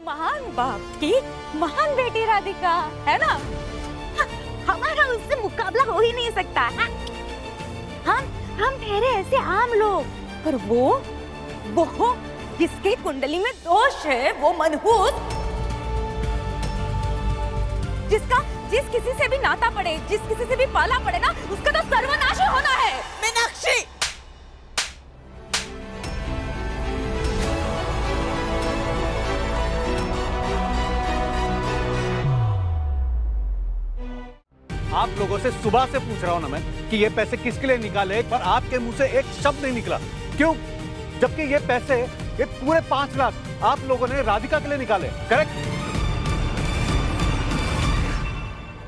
महान बाप की महान बेटी राधिका, है ना? हमारा उससे मुकाबला हो ही नहीं सकता है। हम ठहरे ऐसे आम लोग, पर वो जिसकी कुंडली में दोष है, वो मनहूस, जिस किसी से भी नाता पड़े, जिस किसी से भी पाला पड़े ना, उसका तो सर्वनाश होना है। मीनाक्षी, आप लोगों से सुबह से पूछ रहा हूं ना मैं कि ये पैसे किसके लिए निकाले, पर आपके मुंह से एक शब्द नहीं निकला। क्यों? जबकि ये पैसे, ये पूरे 5 लाख आप लोगों ने राधिका के लिए निकाले, करेक्ट?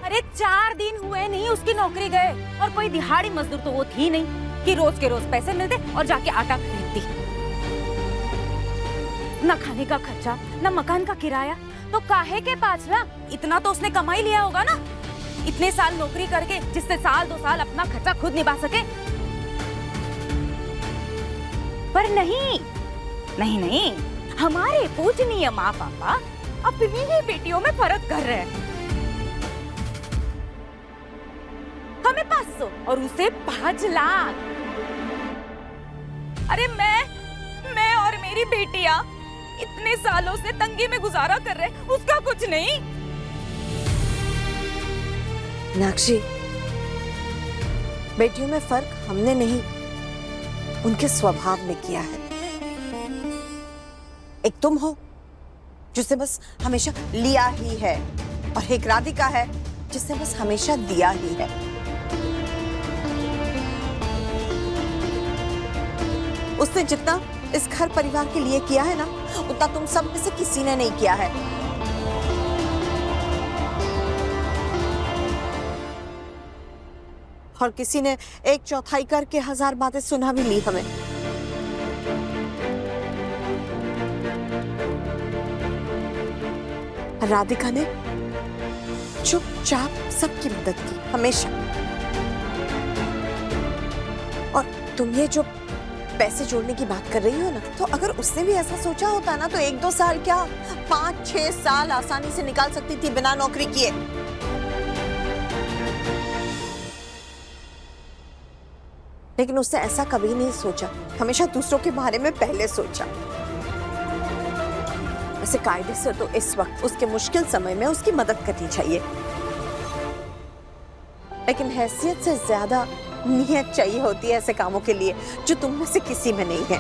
अरे 4 दिन हुए नहीं उसकी नौकरी गए, और कोई दिहाड़ी मजदूर तो वो थी नहीं कि रोज के रोज पैसे मिलते और जाके आटा खरीदती। न खाने का खर्चा, न मकान का किराया, तो काहे के 5 लाख? इतना तो उसने कमाई लिया होगा ना, इतने साल नौकरी करके, जिससे साल 2 साल अपना खर्चा खुद निभा सके। पर नहीं, हमारे पूजनीय माँ पापा अपनी ही बेटियों में फर्क कर रहे हैं। हमें 500 और उसे 5 लाख। अरे मैं और मेरी बेटियां इतने सालों से तंगी में गुजारा कर रहे हैं, उसका कुछ नहीं। मीनाक्षी, बेटियों में फर्क हमने नहीं, उनके स्वभाव में किया है। एक तुम हो जिससे बस हमेशा लिया ही है, और एक राधिका है जिससे बस हमेशा दिया ही है। उसने जितना इस घर परिवार के लिए किया है ना, उतना तुम सब में से किसी ने नहीं किया है। और किसी ने 1/4 करके 1000 बातें सुना भी ली हमें। राधिका ने चुपचाप सबकी मदद की, हमेशा। और तुम ये जो पैसे जोड़ने की बात कर रही हो ना, तो अगर उसने भी ऐसा सोचा होता ना, तो 1-2 साल क्या, 5-6 साल आसानी से निकाल सकती थी बिना नौकरी किए। लेकिन उसने ऐसा कभी नहीं सोचा, हमेशा दूसरों के बारे में पहले सोचा। वैसे कायदे से तो इस वक्त उसके मुश्किल समय में उसकी मदद करनी चाहिए, लेकिन हैसियत से ज्यादा नियत चाहिए होती है ऐसे कामों के लिए, जो तुम में से किसी में नहीं है।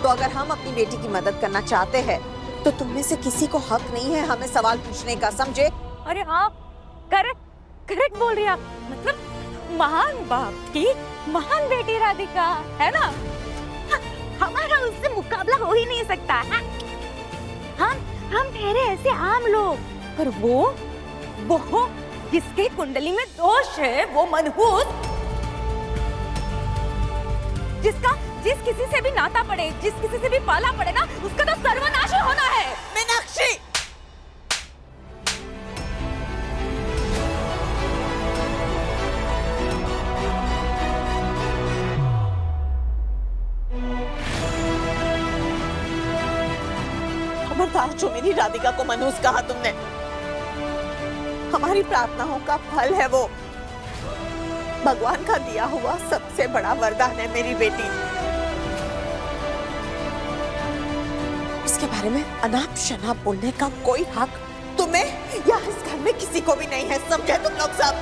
तो अगर हम अपनी बेटी की मदद करना चाहते हैं, तो तुम में से किसी को हक नहीं है हमें सवाल पूछने का, समझे? अरे हाँ, करेक्ट बोल रही आप। मतलब महान बाप की महान बेटी राधिका, है ना? हमारा उससे मुकाबला हो ही नहीं सकता है। हम ठहरे ऐसे आम लोग, पर वो जिसकी कुंडली में दोष है, वो मनहूस, जिस किसी से भी नाता पड़े, जिस किसी से भी पाला पड़े ना, उसका तो सर्वनाश होना है। मीनाक्षी, खबरदार जो मेरी राधिका को मनहूस कहा तुमने, हमारी प्रार्थनाओं का फल है वो। भगवान का दिया हुआ सबसे बड़ा वरदान है मेरी बेटी। इसके बारे में अनाप शनाप बोलने का कोई हक तुम्हें या इस घर में किसी को भी नहीं है, समझे तुम लोग सब?